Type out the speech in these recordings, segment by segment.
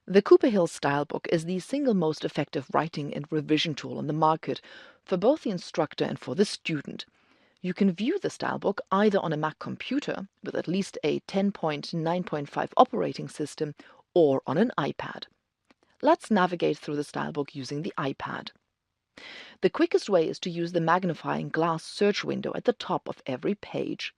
The Cooper Hill Stylebook is the single most effective writing and revision tool on the market for both the instructor and for the student. You can view the Stylebook either on a Mac computer with at least a 10.9.5 operating system or on an iPad. Let's navigate through the Stylebook using the iPad. The quickest way is to use the magnifying glass search window at the top of every page.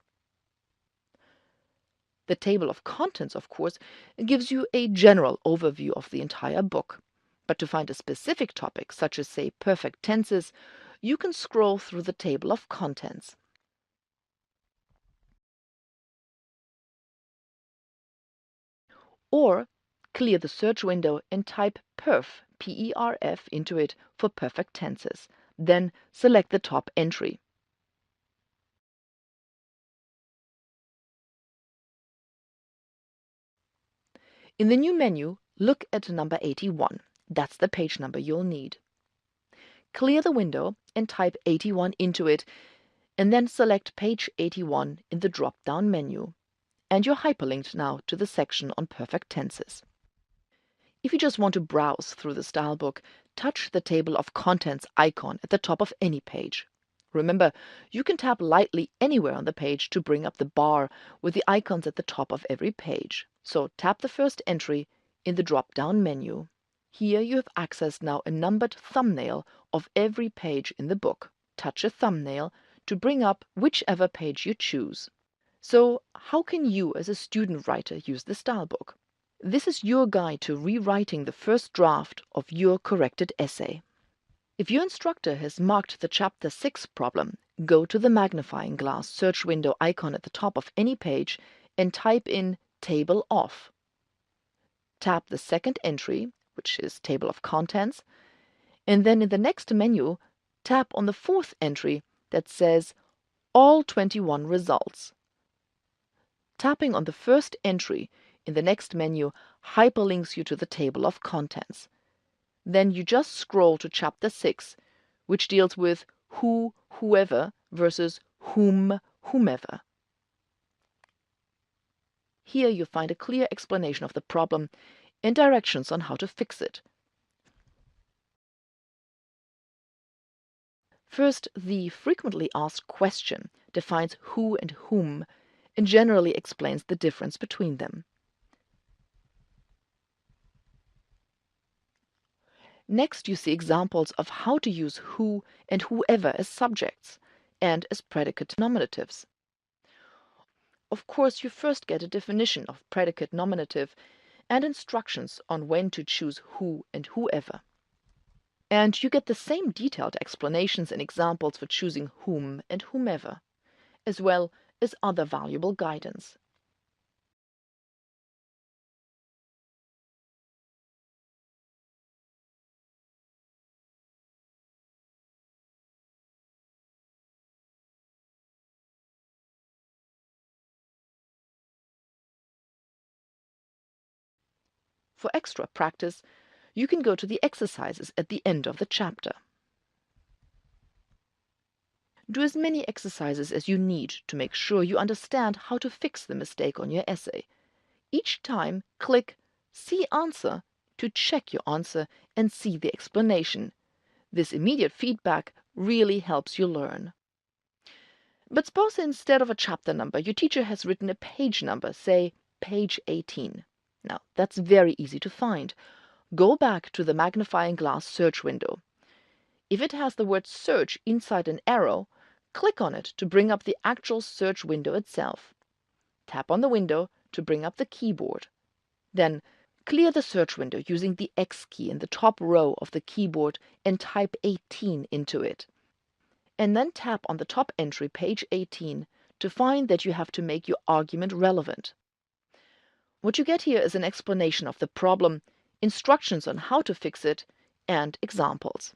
The table of contents, of course, gives you a general overview of the entire book. But to find a specific topic, such as, say, perfect tenses, you can scroll through the table of contents. Or clear the search window and type perf, P-E-R-F, into it for perfect tenses. Then select the top entry. In the new menu, look at number 81. That's the page number you'll need. Clear the window and type 81 into it, and then select page 81 in the drop-down menu. And you're hyperlinked now to the section on perfect tenses. If you just want to browse through the Stylebook, touch the table of contents icon at the top of any page. Remember, you can tap lightly anywhere on the page to bring up the bar with the icons at the top of every page. So tap the first entry in the drop-down menu. Here you have accessed now a numbered thumbnail of every page in the book. Touch a thumbnail to bring up whichever page you choose. So how can you as a student writer use the Stylebook? This is your guide to rewriting the first draft of your corrected essay. If your instructor has marked the Chapter 6 problem, go to the magnifying glass search window icon at the top of any page and type in Table of. Tap the second entry, which is Table of Contents, and then in the next menu, tap on the fourth entry that says All 21 Results. Tapping on the first entry in the next menu hyperlinks you to the table of contents. Then you just scroll to Chapter 6, which deals with who, whoever versus whom, whomever. Here you find a clear explanation of the problem and directions on how to fix it. First, the frequently asked question defines who and whom and generally explains the difference between them. Next, you see examples of how to use who and whoever as subjects and as predicate nominatives. Of course, you first get a definition of predicate nominative and instructions on when to choose who and whoever. And you get the same detailed explanations and examples for choosing whom and whomever, as well as other valuable guidance. For extra practice, you can go to the exercises at the end of the chapter. Do as many exercises as you need to make sure you understand how to fix the mistake on your essay. Each time, click See Answer to check your answer and see the explanation. This immediate feedback really helps you learn. But suppose instead of a chapter number, your teacher has written a page number, say page 18. Now, that's very easy to find. Go back to the magnifying glass search window. If it has the word search inside an arrow, click on it to bring up the actual search window itself. Tap on the window to bring up the keyboard. Then clear the search window using the X key in the top row of the keyboard and type 18 into it. And then tap on the top entry, page 18, to find that you have to make your argument relevant. What you get here is an explanation of the problem, instructions on how to fix it, and examples.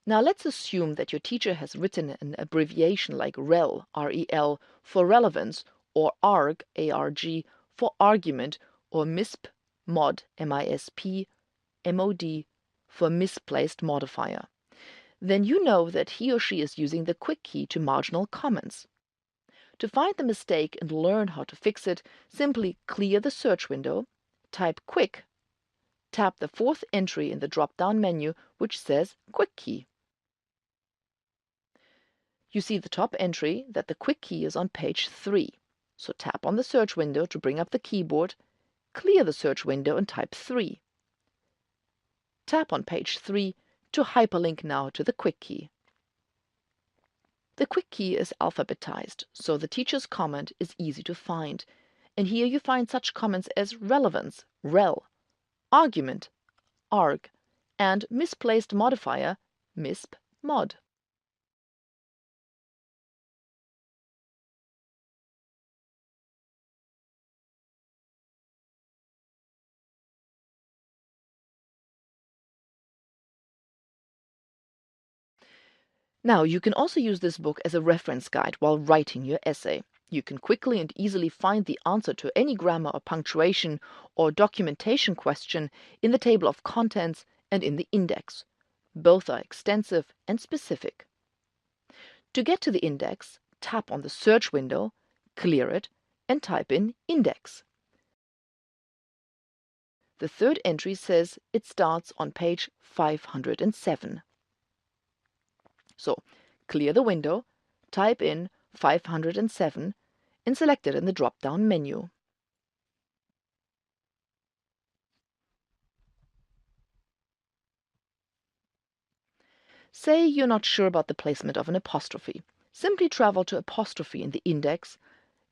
Now let's assume that your teacher has written an abbreviation like REL, R-E-L, for relevance, or ARG, A-R-G, for argument, or MISP, mod, M-I-S-P, M-O-D, for misplaced modifier. Then you know that he or she is using the quick key to marginal comments. To find the mistake and learn how to fix it, simply clear the search window, type quick, tap the fourth entry in the drop-down menu which says Quick Key. You see the top entry that the Quick Key is on page 3. So tap on the search window to bring up the keyboard, clear the search window and type 3. Tap on page 3 to hyperlink now to the Quick Key. The Quick Key is alphabetized, so the teacher's comment is easy to find, and here you find such comments as relevance, rel, argument, arg, and misplaced modifier, misp, mod. Now, you can also use this book as a reference guide while writing your essay. You can quickly and easily find the answer to any grammar or punctuation or documentation question in the table of contents and in the index. Both are extensive and specific. To get to the index, tap on the search window, clear it, and type in index. The third entry says it starts on page 507. So, clear the window, type in 507, and select it in the drop-down menu. Say you're not sure about the placement of an apostrophe. Simply travel to apostrophe in the index,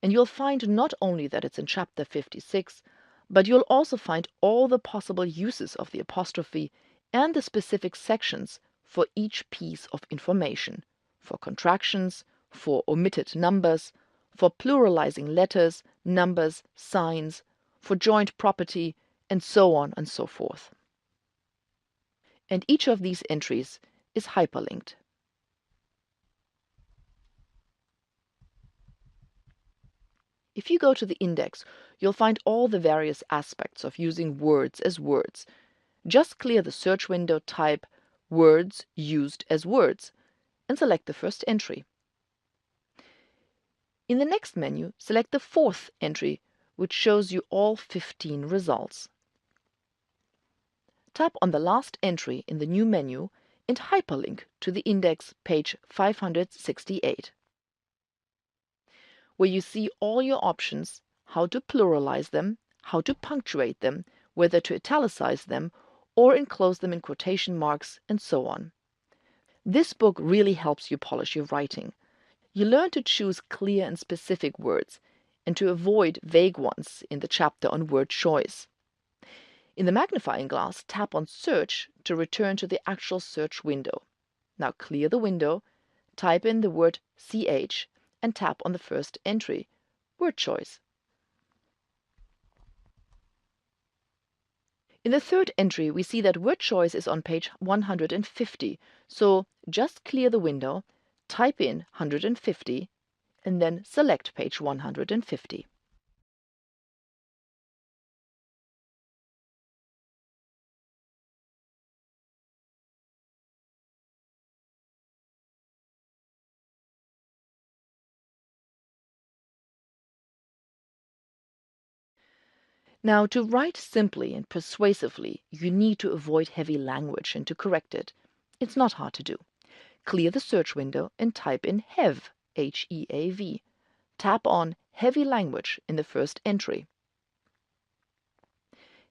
and you'll find not only that it's in chapter 56, but you'll also find all the possible uses of the apostrophe and the specific sections for each piece of information, for contractions, for omitted numbers, for pluralizing letters, numbers, signs, for joint property, and so on and so forth. And each of these entries is hyperlinked. If you go to the index, you'll find all the various aspects of using words as words. Just clear the search window, type words used as words, and select the first entry. In the next menu, select the fourth entry, which shows you all 15 results. Tap on the last entry in the new menu and hyperlink to the index page 568, where you see all your options, how to pluralize them, how to punctuate them, whether to italicize them or enclose them in quotation marks, and so on. This book really helps you polish your writing. You learn to choose clear and specific words and to avoid vague ones in the chapter on word choice. In the magnifying glass, tap on Search to return to the actual search window. Now clear the window, type in the word CH, and tap on the first entry, word choice. In the third entry, we see that word choice is on page 150, so just clear the window, type in 150, and then select page 150. Now, to write simply and persuasively, you need to avoid heavy language and to correct it. It's not hard to do. Clear the search window and type in HEAV, H-E-A-V. Tap on Heavy Language in the first entry.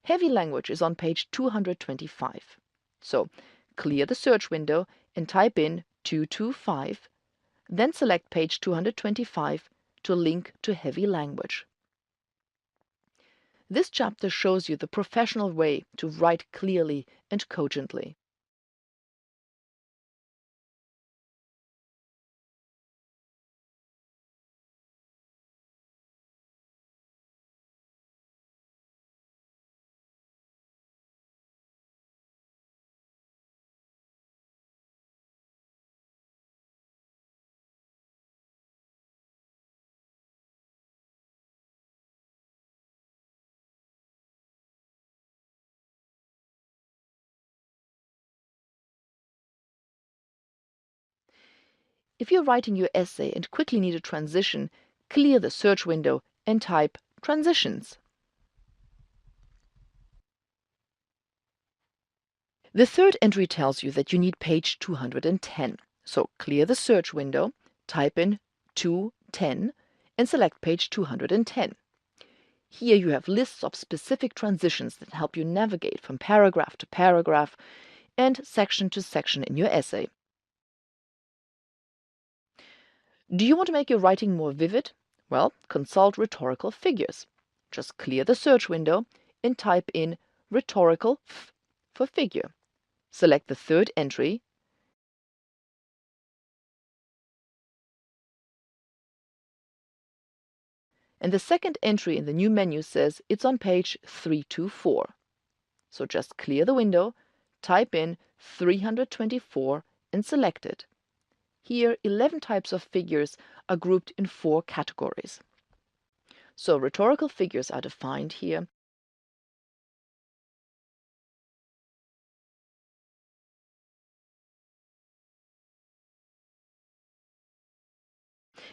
Heavy language is on page 225. So, clear the search window and type in 225, then select page 225 to link to heavy language. This chapter shows you the professional way to write clearly and cogently. If you're writing your essay and quickly need a transition, clear the search window and type transitions. The third entry tells you that you need page 210. So clear the search window, type in 210, and select page 210. Here you have lists of specific transitions that help you navigate from paragraph to paragraph and section to section in your essay. Do you want to make your writing more vivid? Well, consult Rhetorical Figures. Just clear the search window and type in rhetorical for figure. Select the third entry and the second entry in the new menu says it's on page 324. So just clear the window, type in 324 and select it. Here, 11 types of figures are grouped in 4 categories. So rhetorical figures are defined here.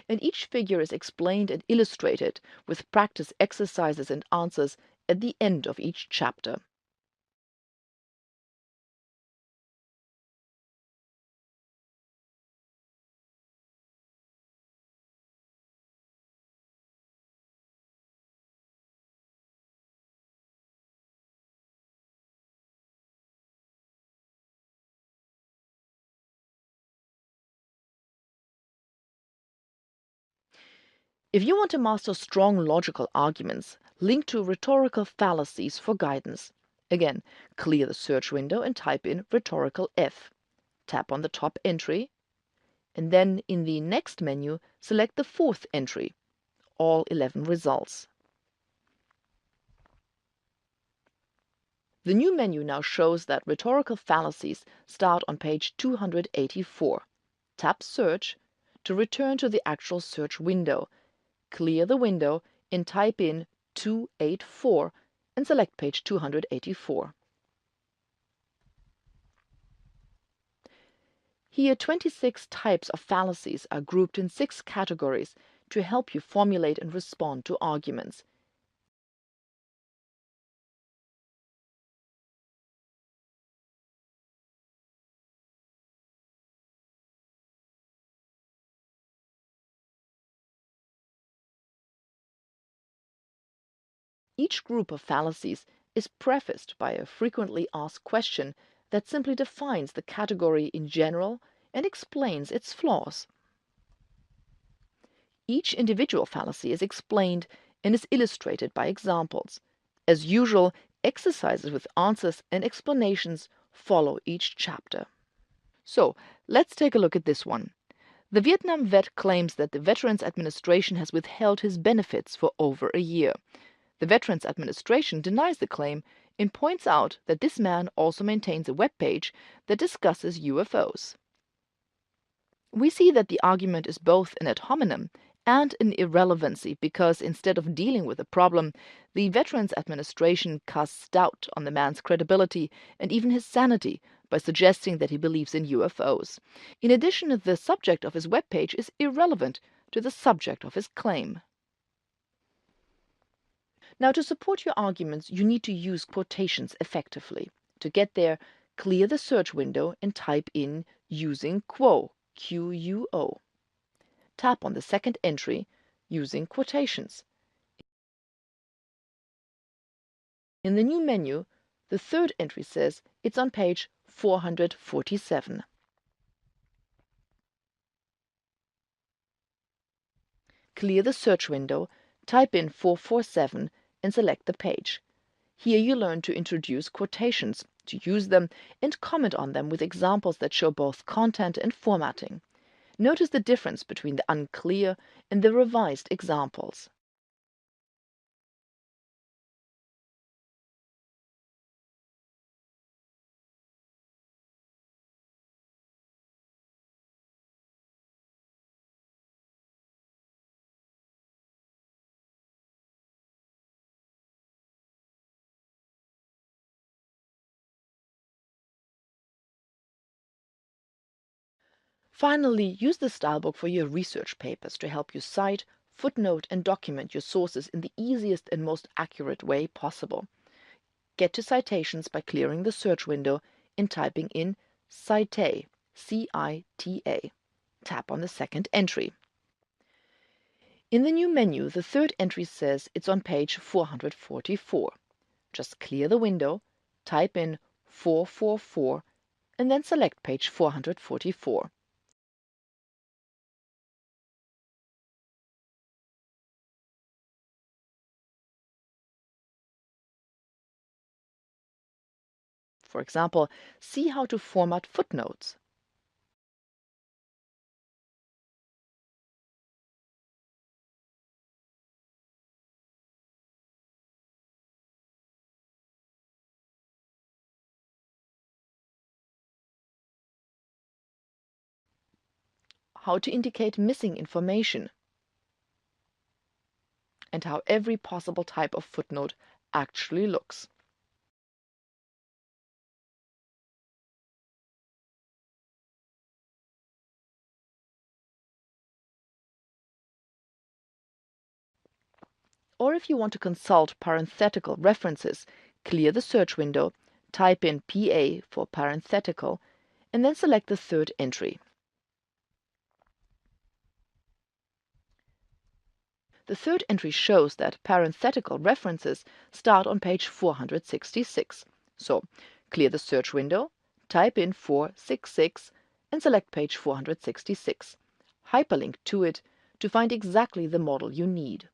And each figure is explained and illustrated with practice exercises and answers at the end of each chapter. If you want to master strong logical arguments, link to Rhetorical Fallacies for guidance. Again, clear the search window and type in Rhetorical F. Tap on the top entry, and then in the next menu, select the fourth entry, all 11 results. The new menu now shows that rhetorical fallacies start on page 284. Tap Search to return to the actual search window. Clear the window and type in 284 and select page 284. Here, 26 types of fallacies are grouped in 6 categories to help you formulate and respond to arguments. Each group of fallacies is prefaced by a frequently asked question that simply defines the category in general and explains its flaws. Each individual fallacy is explained and is illustrated by examples. As usual, exercises with answers and explanations follow each chapter. So, let's take a look at this one. The Vietnam vet claims that the Veterans Administration has withheld his benefits for over a year. The Veterans Administration denies the claim and points out that this man also maintains a web page that discusses UFOs. We see that the argument is both an ad hominem and an irrelevancy because instead of dealing with the problem, the Veterans Administration casts doubt on the man's credibility and even his sanity by suggesting that he believes in UFOs. In addition, the subject of his webpage is irrelevant to the subject of his claim. Now, to support your arguments, you need to use quotations effectively. To get there, clear the search window and type in using quo, Q-U-O. Tap on the second entry, using quotations. In the new menu, the third entry says it's on page 447. Clear the search window, type in 447 and select the page. Here you learn to introduce quotations, to use them, and comment on them with examples that show both content and formatting. Notice the difference between the unclear and the revised examples. Finally, use the stylebook for your research papers to help you cite, footnote and document your sources in the easiest and most accurate way possible. Get to citations by clearing the search window and typing in Cited, C-I-T-A. Tap on the second entry. In the new menu, the third entry says it's on page 444. Just clear the window, type in 444, and then select page 444. For example, see how to format footnotes. How to indicate missing information, and how every possible type of footnote actually looks. Or if you want to consult parenthetical references, clear the search window, type in PA for parenthetical, and then select the third entry. The third entry shows that parenthetical references start on page 466. So, clear the search window, type in 466, and select page 466. Hyperlink to it to find exactly the model you need.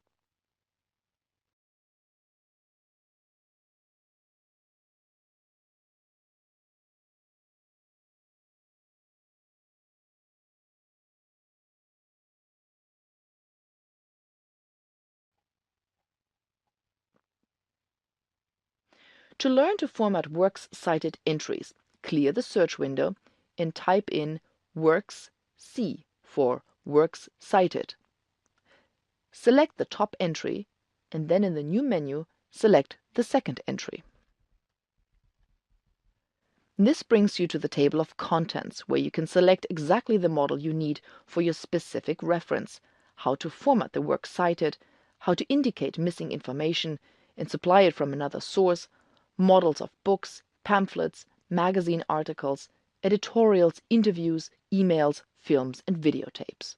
To learn to format Works Cited entries, clear the search window and type in Works C for Works Cited. Select the top entry, and then in the new menu, select the second entry. This brings you to the table of contents, where you can select exactly the model you need for your specific reference, how to format the work cited, how to indicate missing information and supply it from another source, models of books, pamphlets, magazine articles, editorials, interviews, emails, films, and videotapes.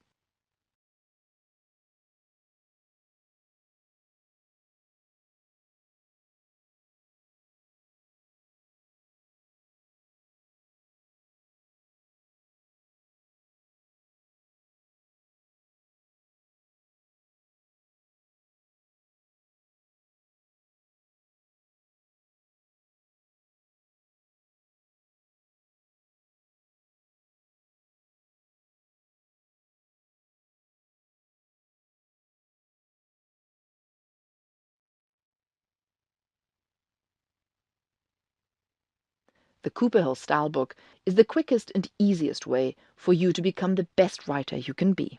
The Cooper Hill Stylebook is the quickest and easiest way for you to become the best writer you can be.